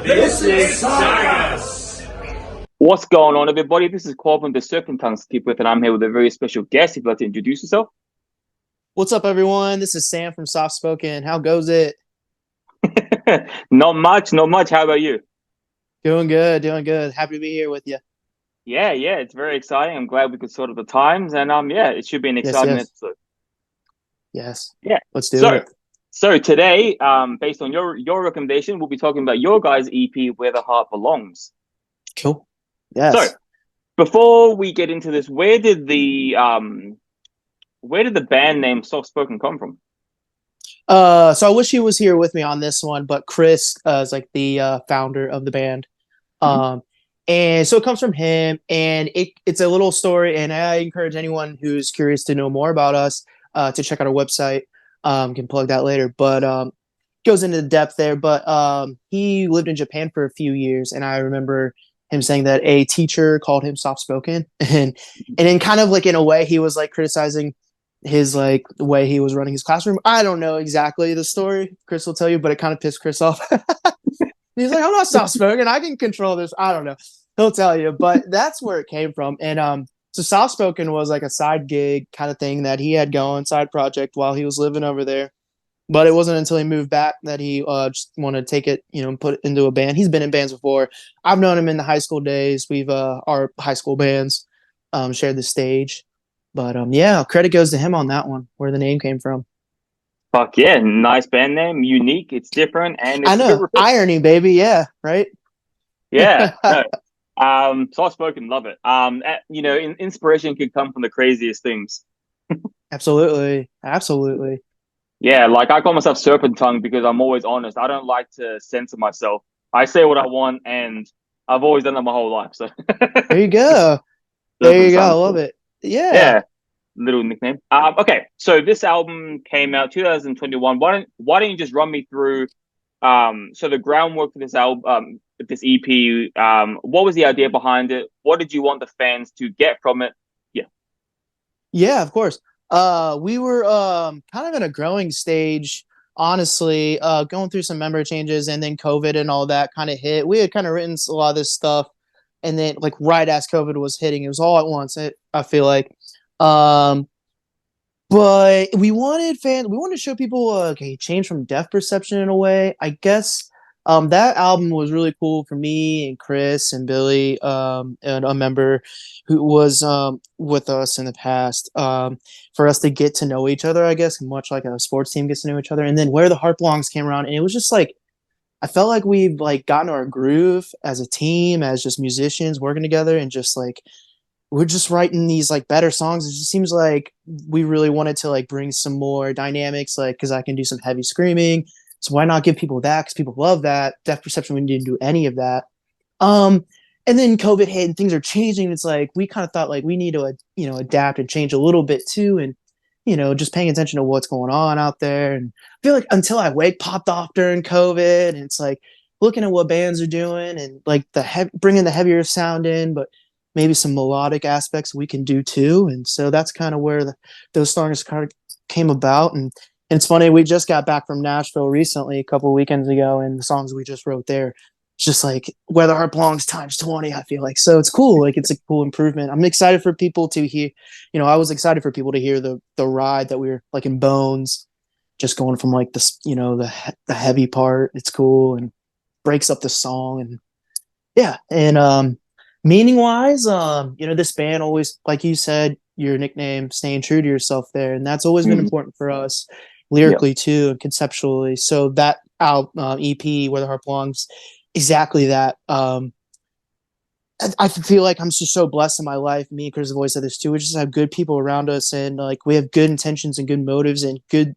This is SAGAS. What's going on, everybody? This is Corbin, the Serpentine Skipper, and I'm here with a very special guest. If you'd like to introduce yourself. What's up, everyone? This is Sam from Soft Spoken. How goes it? Not much, not much. How about you? Doing good, doing good. Happy to be here with you. Yeah, it's very exciting. I'm glad we could sort of the times, and yeah, it should be an Yes, exciting yes, episode. yes. Yeah. Let's do So, it. so today, based on your recommendation, we'll be talking about your guys' EP, Where the Heart Belongs. Cool. So, Yes. before we get into this, where did the band name Soft Spoken come from? So I wish he was here with me on this one, but Chris is like the founder of the band. Mhm. And so it comes from him, and it's a little story. And I encourage anyone who's curious to know more about us to check out our website. Can plug that later, but goes into the depth there. But he lived in Japan for a few years, and I remember him saying that a teacher called him soft spoken, and then kind of like in a way he was like criticizing his like the way he was running his classroom. I don't know exactly the story. Chris will tell you, but it kind of pissed Chris off. He's like, I'm not soft spoken. I can control this. I don't know. He'll tell you, but that's where it came from. And so soft spoken was like a side gig kind of thing that he had going, side project while he was living over there. But it wasn't until he moved back that he just wanted to take it, and put it into a band. He's been in bands before. I've known him in the high school days. We've our high school bands shared the stage. But yeah, credit goes to him on that one, where the name came from. Fuck yeah, nice band name, unique. It's different, and I it's a bit know. Irony, baby. Yeah, right? yeah. No. Soft spoken, love it. Inspiration can come from the craziest things. Absolutely. Absolutely. Yeah, like I call myself Serpentine because I'm always honest. I don't like to censor myself. I say what I want, and I've always done that my whole life. So There you go. There you go. I Serpentine, love cool. it. Yeah. Yeah, little nickname. Okay, so this album came out 2021. Why don't you just run me through so the groundwork for this album, this EP, what was the idea behind it? What did you want the fans to get from it? Yeah. Yeah, of course. We were kind of in a growing stage, honestly, going through some member changes, and then COVID and all that kind of hit. We had kind of written a lot of this stuff, and then like right as COVID was hitting, it was all at once. I feel like, um, but we wanted to show people okay, change from deaf perception in a way. I guess that album was really cool for me and Chris and Billy, and a member who was with us in the past, for us to get to know each other, I guess, much like a sports team gets to know each other. And then Where the Heart Belongs came around, and it was just like I felt like we've like gotten our groove as a team, as just musicians working together, and just like we're just writing these like better songs. It just seems like we really wanted to like bring some more dynamics, like because I can do some heavy screaming. So why not give people that? Because people love that. Deaf perception, we didn't do any of that. Um, and then COVID hit and things are changing. It's like we kind of thought like we need to adapt and change a little bit too, and just paying attention to what's going on out there. And I feel like Until I Wake popped off during COVID, and it's like looking at what bands are doing and like bringing the heavier sound in, but maybe some melodic aspects we can do too. And so that's kind of where those songs kind of came about. And it's funny, we just got back from Nashville recently, a couple of weekends ago, and the songs we just wrote there, it's just like Where the Heart Belongs times 20, I feel like. So it's cool. Like it's a cool improvement. I'm excited for people to hear, I was excited for people to hear the ride that we were like in Bones, just going from like this, the heavy part. It's cool and breaks up the song. And yeah. And meaning wise, this band always, like you said, your nickname, staying true to yourself there. And that's always been Mhm. important for us Yeah. lyrically too, and conceptually. So that EP, Where the Heart Belongs, exactly that. I feel like I'm just so blessed in my life. Me and Chris have always said this too. We just have good people around us, and like we have good intentions and good motives and good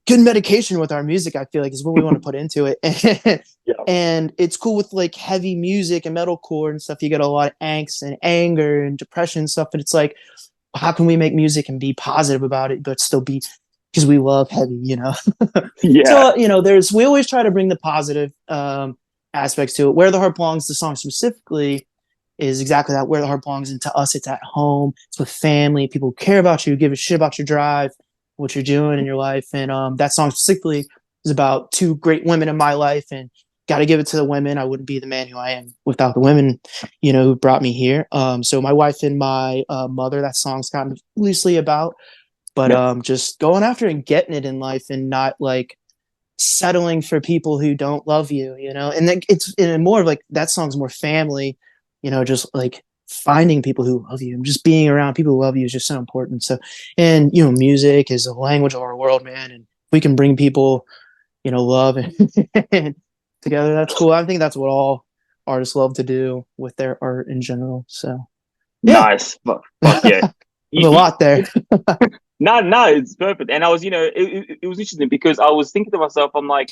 medication with our music. I feel like is what we want to put into it. Yeah. And it's cool with like heavy music and metalcore and stuff. You get a lot of angst and anger and depression and stuff. But it's like, how can we make music and be positive about it, but still be because we love heavy. Yeah. So we always try to bring the positive aspects to it. Where the Heart Belongs, the song specifically, is exactly that. Where the Heart Belongs, and to us, it's at home. It's with family. People care about you, give a shit about your drive, what you're doing in your life. And that song specifically is about two great women in my life, and got to give it to the women. I wouldn't be the man who I am without the women, who brought me here. So my wife and my mother, that song's kind of loosely about, but Yeah. just going after and getting it in life and not like settling for people who don't love you, and then it's more of like that song's more family, just like finding people who love you and just being around people who love you is just so important. So, and music is a language of our world, man, and we can bring people, love and together. That's cool. I think that's what all artists love to do with their art in general. So, yeah, Nice. Fuck yeah. there's a lot there. No, it's perfect. And I was, it was interesting because I was thinking to myself, I'm like,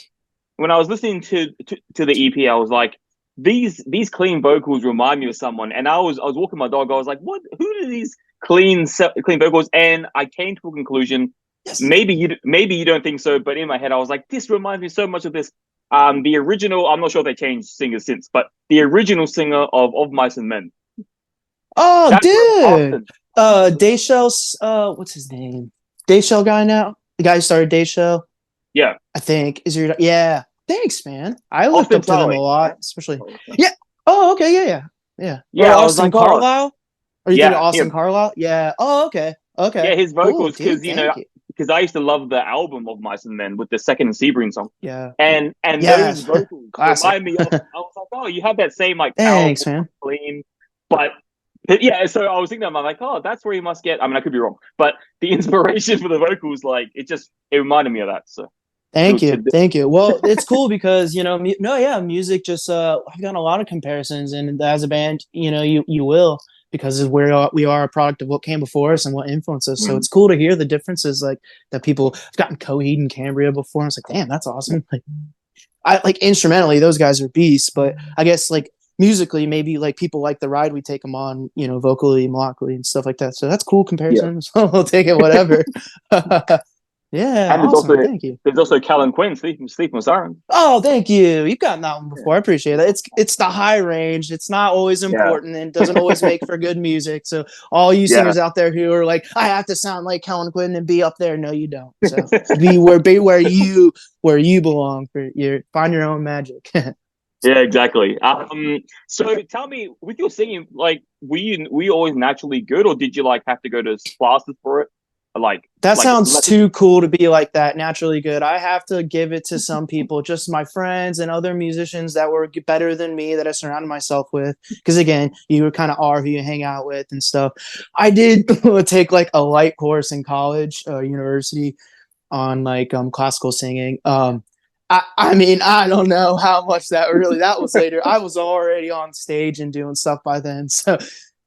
when I was listening to the EP, I was like, these clean vocals remind me of someone. And I was walking my dog. I was like, what? Who do these clean vocals? And I came to a conclusion. Yes. Maybe you don't think so, but in my head, I was like, this reminds me so much of this. The original. I'm not sure if they changed singers since, but the original singer of Mice and Men. Oh, That's dude. Austin. Dayshell's what's his name? Dayshell guy now? The guy who started Dayshell? Yeah. I think. Yeah. Thanks, man. I looked Austin up to them a Charlie. lot, especially. Yeah. Oh, okay, yeah. Yeah, Or I was Austin like, oh, Carlisle? Or you think yeah, Austin him. Carlisle? Yeah. Oh, okay. Okay. Yeah, his Cool, vocals, dude. because Thank you. because I used to love the album of Mice and Men with the second Sebring song, Yeah. and those Yes. vocals Classic. remind me of. I was like, oh, you have that same like Thanks, powerful, man. clean, but yeah. So I was thinking, I'm like, oh, that's where you must get. I mean, I could be wrong, but the inspiration for the vocals, like, it reminded me of that. So Thank good you. tidbit. Thank you. Well, it's cool because, music just, I've done a lot of comparisons, and as a band, you will, because we are a product of what came before us and what influenced us. So it's cool to hear the differences, like that people have gotten Coheed and Cambria before. And it's like, damn, that's awesome. Like, I like instrumentally, those guys are beasts, but I guess like musically, maybe like people like the ride we take them on, vocally, melodically, and stuff like that. So that's cool Yeah, comparison. So we'll take it, whatever. Yeah, and awesome. Thank you. there's also Callan Quinn, Sleep with Siren. Oh, thank you. You've gotten that one before. I appreciate that. It's the high range. It's not always Yeah, important and doesn't always make for good music. So all you yeah, singers out there who are like, I have to sound like Helen Quinn and be up there. No, you don't. So be where you belong. Find your own magic. yeah, exactly. So tell me, with your singing, like, were you always naturally good, or did you like have to go to classes for it? That Like sounds too cool to be like that. Naturally good. I have to give it to some people, just my friends and other musicians that were better than me that I surrounded myself with. Because again, you kind of are who you hang out with and stuff. I did take like a light course in college, university, on like classical singing. I mean, I don't know how much that was later. I was already on stage and doing stuff by then, so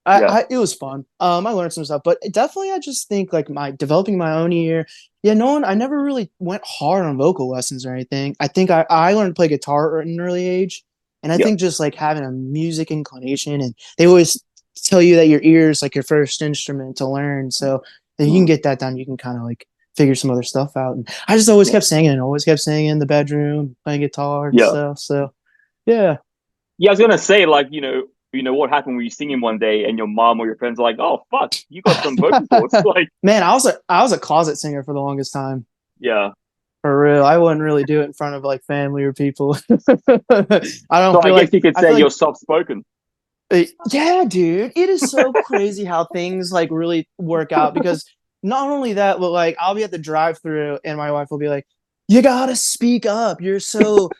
it was fun. I learned some stuff, but definitely, I just think like developing my own ear. Yeah, I never really went hard on vocal lessons or anything. I think I learned to play guitar at an early age, and I Yeah. think just like having a music inclination, and they always tell you that your ear is like your first instrument to learn. So if you can get that done, you can kind of like figure some other stuff out. And I just always kept singing, in the bedroom, playing guitar and Yeah. stuff. So yeah. Yeah, I was gonna say, like, what happened when you singing one day and your mom or your friends are like, "Oh, fuck, you got some vocal cords." Like, Man, I was a closet singer for the longest time. yeah. For real. I wouldn't really do it in front of like family or people. I don't So I feel guess like you could I say feel you're like soft spoken. yeah, dude. It is so crazy how things like really work out, because not only that, but like I'll be at the drive-through and my wife will be like, "You gotta speak up. You're so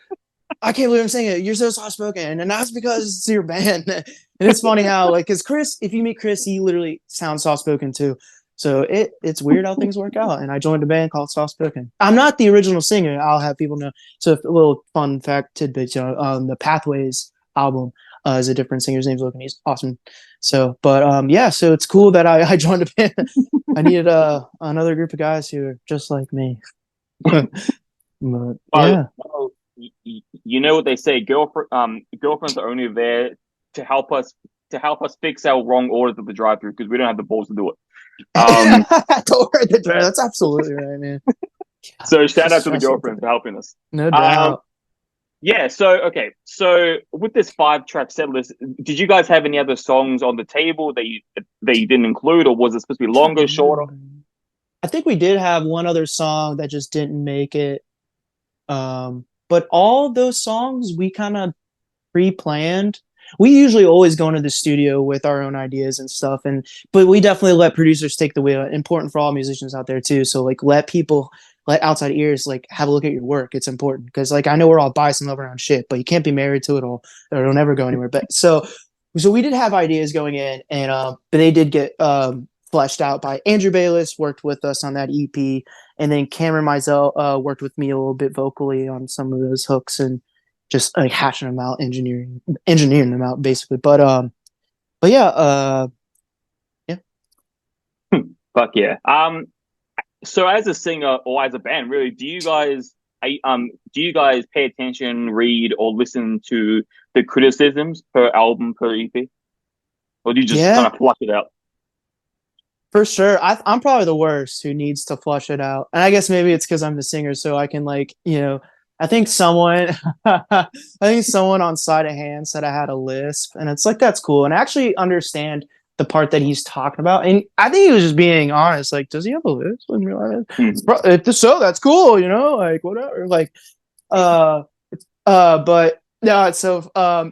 I can't believe I'm saying it. You're so soft spoken," and that's because it's your band. And it's funny how, like, because Chris, if you meet Chris, he literally sounds soft spoken too. So it's weird how things work out. And I joined a band called Soft Spoken. I'm not the original singer. I'll have people know. So a little fun fact tidbit, the Pathways album is a different singer's name's Logan. He's awesome. So, but yeah, so it's cool that I joined a band. I needed another group of guys who are just like me. But yeah. Well, you know what they say, girlfriends are only there to help us fix our wrong orders at the drive-through because we don't have the balls to do it. That's absolutely right, man. So shout out to the girlfriends for helping us. No doubt. Yeah. So okay. So with this 5-track set list, did you guys have any other songs on the table that you didn't include, or was it supposed to be longer, shorter? I think we did have one other song that just didn't make it. but all those songs we kind of pre-planned. We usually always go into the studio with our own ideas and stuff, but we definitely let producers take the wheel. Important for all musicians out there too. So like let outside ears like have a look at your work. It's important because like I know we're all biased and love our own shit, but you can't be married to it all or it'll never go anywhere. But so we did have ideas going in, and but they did get fleshed out by Andrew Bayless, worked with us on that EP, and then Cameron Mizell worked with me a little bit vocally on some of those hooks and just like hashing them out, engineering them out basically. But yeah, yeah. Fuck yeah. So as a singer or as a band, really, do you guys pay attention, read, or listen to the criticisms per album, per EP, or do you just kind of flush it out? For sure. I'm probably the worst who needs to flush it out. And I guess maybe it's because I'm the singer, so I can like, I think someone on Side of Hand said I had a lisp, and it's like that's cool. And I actually understand the part that he's talking about. And I think he was just being honest. Like, does he have a lisp? I didn't realize. If so, that's cool, like whatever. Like but no, so I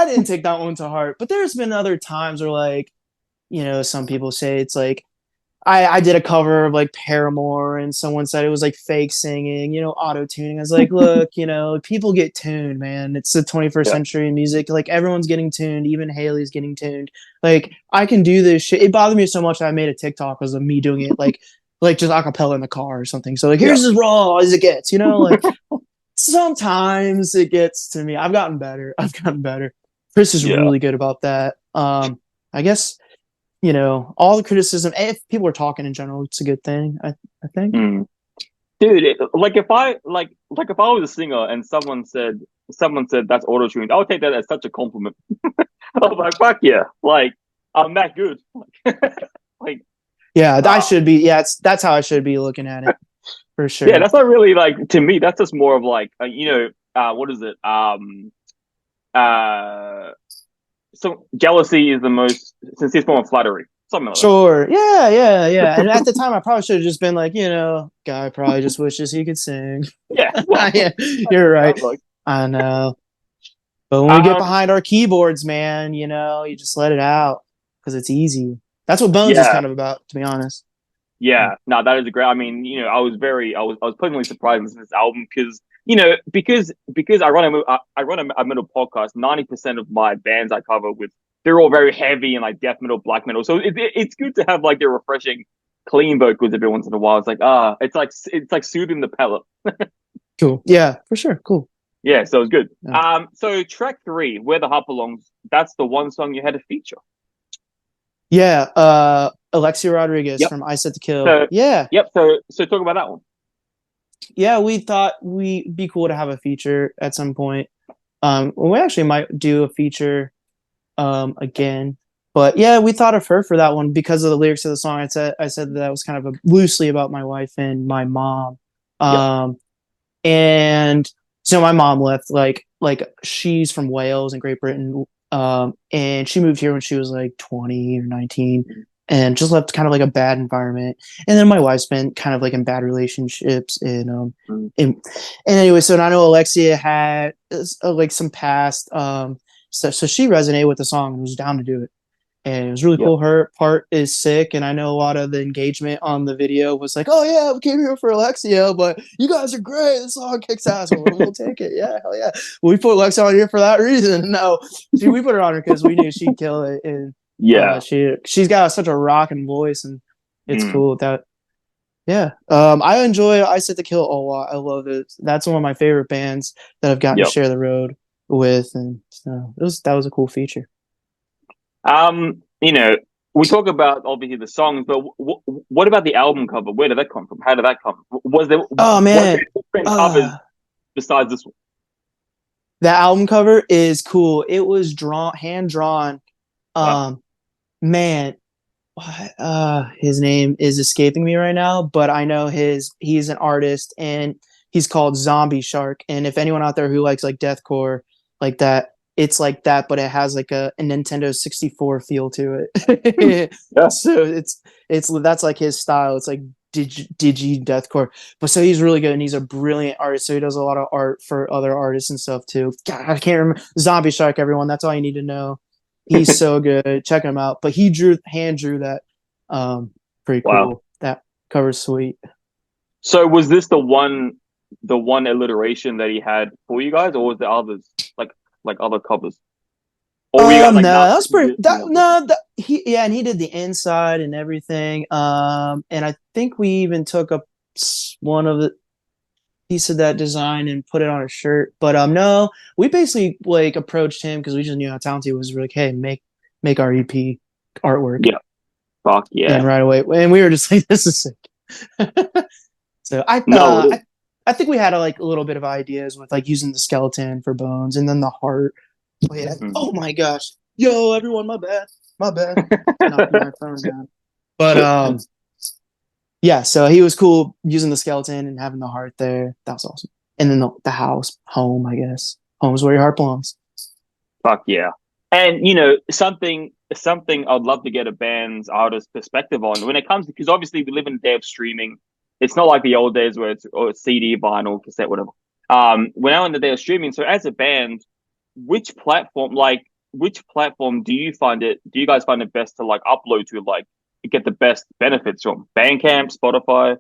didn't take that one to heart. But there's been other times where like, some people say it's like I did a cover of like Paramore and someone said it was like fake singing, auto tuning. I was like, look, people get tuned, man. It's the 21st century in music. Like everyone's getting tuned. Even Haley's getting tuned. Like I can do this shit. It bothered me so much that I made a TikTok because of me doing it like just a cappella in the car or something. So like, here's as raw as it gets, like sometimes it gets to me. I've gotten better. Chris is really good about that. I guess, all the criticism, if people are talking in general, it's a good thing. I think. Dude, like if I was a singer and someone said that's auto tuned, I would take that as such a compliment. I was like, fuck yeah, like I'm that good. Like, yeah, I should be. Yeah, that's how I should be looking at it for sure. Yeah, that's not really like to me. That's just more of like what is it? So jealousy is the most sincere form of flattery. Something like that. Yeah. And at the time, I probably should have just been like, guy probably just wishes he could sing. Yeah, yeah, you're right. I know. But when we get behind our keyboards, man, you just let it out because it's easy. That's what Bones is kind of about, to be honest. Yeah, no, that is a great. I mean, I was pleasantly surprised with this album because because I run a metal podcast. 90% of my bands I cover they're all very heavy and like death metal, black metal. So it's good to have like the refreshing, clean vocals every once in a while. It's like it's like soothing the palate. Cool. Yeah, for sure. Cool. Yeah, so it's good. Yeah. So track 3, Where the Heart Belongs. That's the one song you had to feature. Yeah, Alexia Rodriguez from I Set to Kill. So talk about that one. Yeah, we thought we'd be cool to have a feature at some point. We actually might do a feature again. But yeah, we thought of her for that one because of the lyrics of the song. I said that was kind of loosely about my wife and my mom. And so my mom left like she's from Wales in Great Britain. And she moved here when she was like 20 or 19 and just left kind of like a bad environment. And then my wife's been kind of like in bad relationships and anyway, so I know Alexia had like some past, so she resonated with the song and was down to do it. And it was really cool. Her part is sick. And I know a lot of the engagement on the video was like, oh yeah, we came here for Alexia, but you guys are great. This song kicks ass. We'll take it. Yeah, hell yeah. We put Alexia on here for that reason. No, we put her on her because we knew she'd kill it. And she's got such a rocking voice and it's cool that. Yeah. I enjoy I Set to Kill a lot. I love it. That's one of my favorite bands that I've gotten to share the road with. And so that was a cool feature. We talk about obviously the songs, but what about the album cover? Where did that come from? How did that come? Was there different covers besides this one? The album cover is cool. It was hand drawn. Man, his name is escaping me right now, but I know he's an artist and he's called Zombie Shark. And if anyone out there who likes like deathcore like that, it's like that, but it has like a Nintendo 64 feel to it. So it's that's like his style. It's like digi deathcore. But so he's really good, and he's a brilliant artist. So he does a lot of art for other artists and stuff too. God, I can't remember. Zombie Shark, everyone. That's all you need to know. He's so good. Check him out. But he hand drew that. Pretty cool. Wow. That cover's sweet. So was this the one alliteration that he had for you guys, or was there others like other covers? Or were you guys, like, no, that was pretty. And he did the inside and everything. And I think we even took a one of the piece of that design and put it on a shirt. But no, we basically like approached him because we just knew how talented he was. We're like, hey, make our EP artwork. Yeah, fuck yeah. And right away, and we were just like, this is sick. So I think we had a little bit of ideas with like using the skeleton for bones and then the heart. Oh, yeah. Oh my gosh. Yo, everyone, my bad. Knocked my phone down. But yeah, so he was cool using the skeleton and having the heart there. That was awesome. And then the house, home, I guess. Home is where your heart belongs. Fuck yeah. And something I'd love to get a band's artist perspective on when it comes, because obviously we live in a day of streaming. It's not like the old days where it's CD, vinyl, cassette, whatever. We're now in the day of streaming. So as a band, which platform do you guys find it best to like upload to, like get the best benefits from? Bandcamp, Spotify,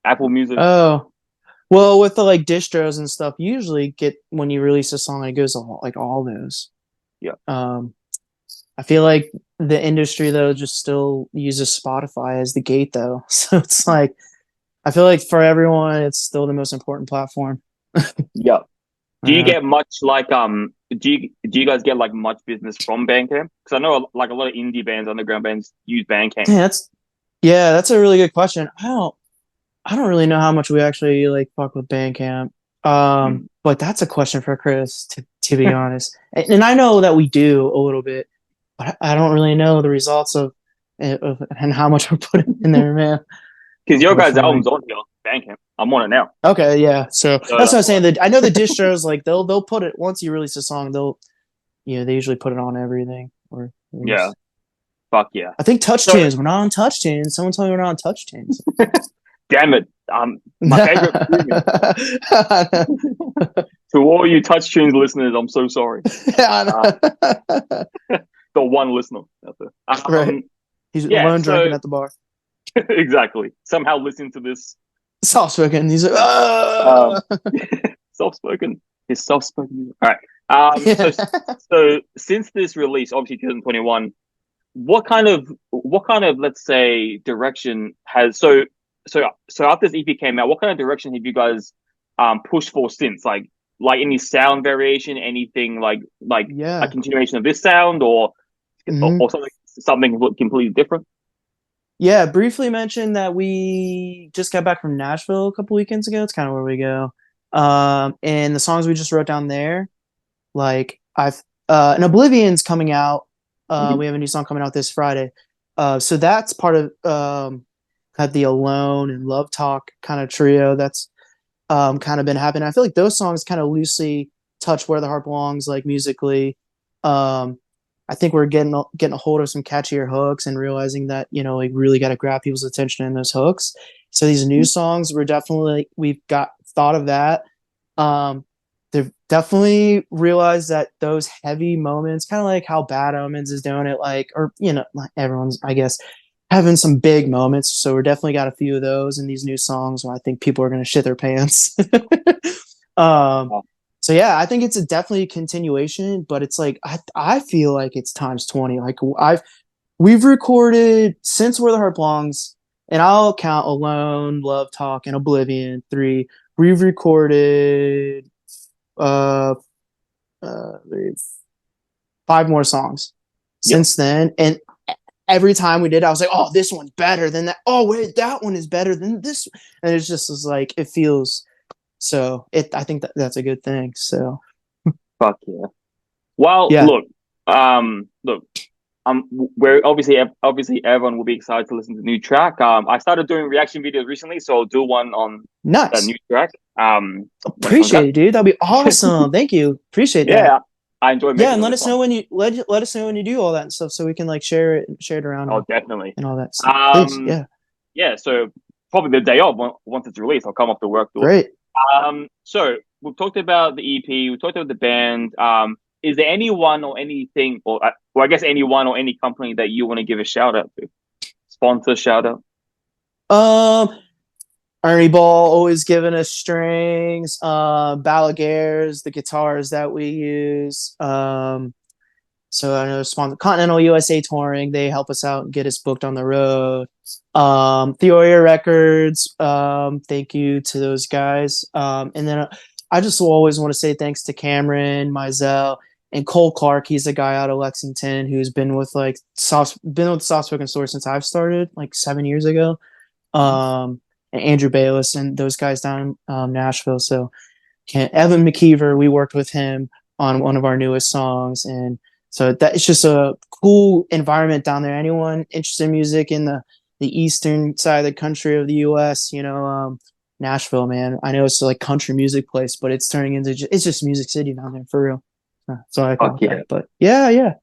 Apple Music? Oh, well, with the like distros and stuff, you usually get when you release a song, it goes all those. Yeah. I feel like the industry though just still uses Spotify as the gate though. So it's like I feel like for everyone, it's still the most important platform. Yeah. Do you get much like do you guys get like much business from Bandcamp? Because I know like a lot of indie bands, underground bands use Bandcamp. That's a really good question. I don't really know how much we actually like fuck with Bandcamp. But that's a question for Chris to be honest. And I know that we do a little bit, but I don't really know the results of and how much we're putting in there, man. Because your guys' album's on here, Bandcamp. I'm on it now. Okay, yeah. So that's what I'm saying. That I know the distros like they'll put it once you release a song. They usually put it on everything. Yeah. Fuck yeah. I think TouchTunes. We're not on TouchTunes. Someone told me we're not on TouchTunes. Damn it. My favorite To all you TouchTunes listeners, I'm so sorry. The one listener out there. Right. He's alone drinking at the bar. Exactly. Somehow listening to this. Soft-spoken. He's like, soft-spoken. His soft-spoken. All right. So since this release, obviously 2021, what kind of let's say direction has so after this EP came out, what kind of direction have you guys pushed for since? Like any sound variation, anything like a continuation of this sound or something completely different? Yeah, briefly mentioned that we just got back from Nashville a couple weekends ago. It's kind of where we go. And the songs we just wrote down there, like and Oblivion's coming out. We have a new song coming out this Friday. So that's part of had the Alone and Love Talk kind of trio that's kind of been happening. I feel like those songs kind of loosely touch where the heart belongs, like musically. I think we're getting a hold of some catchier hooks and realizing that, like really got to grab people's attention in those hooks. So these new songs, we've got thought of that. They've definitely realized that those heavy moments, kind of like how Bad Omens is doing it, like everyone's, I guess, having some big moments. So we're definitely got a few of those in these new songs where I think people are going to shit their pants. So yeah, I think it's definitely a continuation, but it's like I feel like it's times 20. Like we've recorded since Where the Heart Belongs, and I'll count Alone, Love Talk, and Oblivion 3. We've recorded 5 more songs since then, and every time we did, I was like, "Oh, this one's better than that. Oh, wait, that one is better than this." And it's just like it feels. So I think that's a good thing. So, fuck yeah. Well, look, we're obviously everyone will be excited to listen to the new track. I started doing reaction videos recently, so I'll do one on the new track. Appreciate it, dude. That'd be awesome. Thank you. Appreciate that. Yeah, I enjoy. Yeah, and let us know when you let us know when you do all that and stuff, so we can like share it around. Oh, definitely. And all that stuff. Please, yeah. So probably the day of once it's released. I'll come off the work door. Great. So we've talked about the EP. We talked about the band. Is there anyone or anything, or I guess anyone or any company that you want to give a shout out to? Sponsor shout out. Ernie Ball always giving us strings. Balaguer's, the guitars that we use. So I know sponsor Continental USA Touring. They help us out and get us booked on the road. Theoria Records. Thank you to those guys. And then I just always want to say thanks to Cameron, Mizell, and Cole Clark. He's a guy out of Lexington who's been with the Soft Spoken Store since I've started, like 7 years ago. And Andrew Bayless and those guys down in Nashville. So Evan McKeever, we worked with him on one of our newest songs, and so that it's just a cool environment down there. Anyone interested in music in the eastern side of the country of the U.S., Nashville, man. I know it's like country music place, but it's turning into it's just Music City down there for real. So I call it that. But yeah.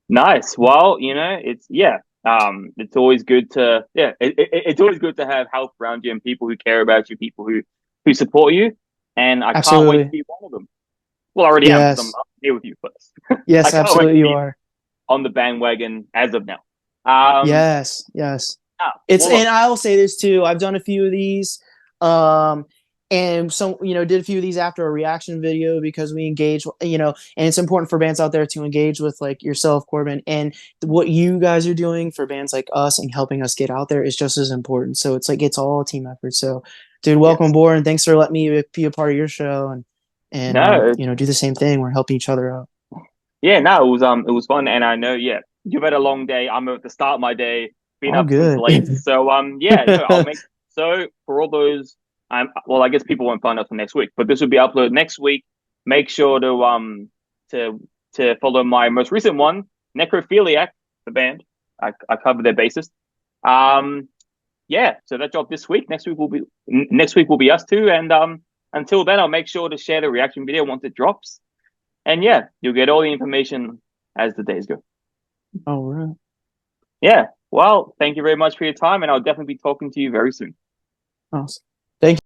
Nice. Well, it's always good to it's always good to have help around you and people who care about you, people who support you, and I can't wait to be one of them. Well, I already am, because I'm here with you first. Yes, absolutely, you are on the bandwagon as of now. Yes. And I will say this too. I've done a few of these, and some did a few of these after a reaction video because we engage, and it's important for bands out there to engage with like yourself, Corbin, and what you guys are doing for bands like us and helping us get out there is just as important. So it's like it's all a team effort. So, dude, welcome aboard, and thanks for letting me be a part of your show and do the same thing. We're helping each other out. Yeah, no, it was fun, and I know, you've had a long day. I'm at the start of my day, been up since late. So I'll make for all those. Well, I guess people won't find out till next week, but this will be uploaded next week. Make sure to follow my most recent one, Necrophiliac, the band. I covered their bassist. So that dropped this week. Next week will be us two, and until then, I'll make sure to share the reaction video once it drops. And you'll get all the information as the days go. All right. Yeah. Well, thank you very much for your time, and I'll definitely be talking to you very soon. Awesome. Thank you.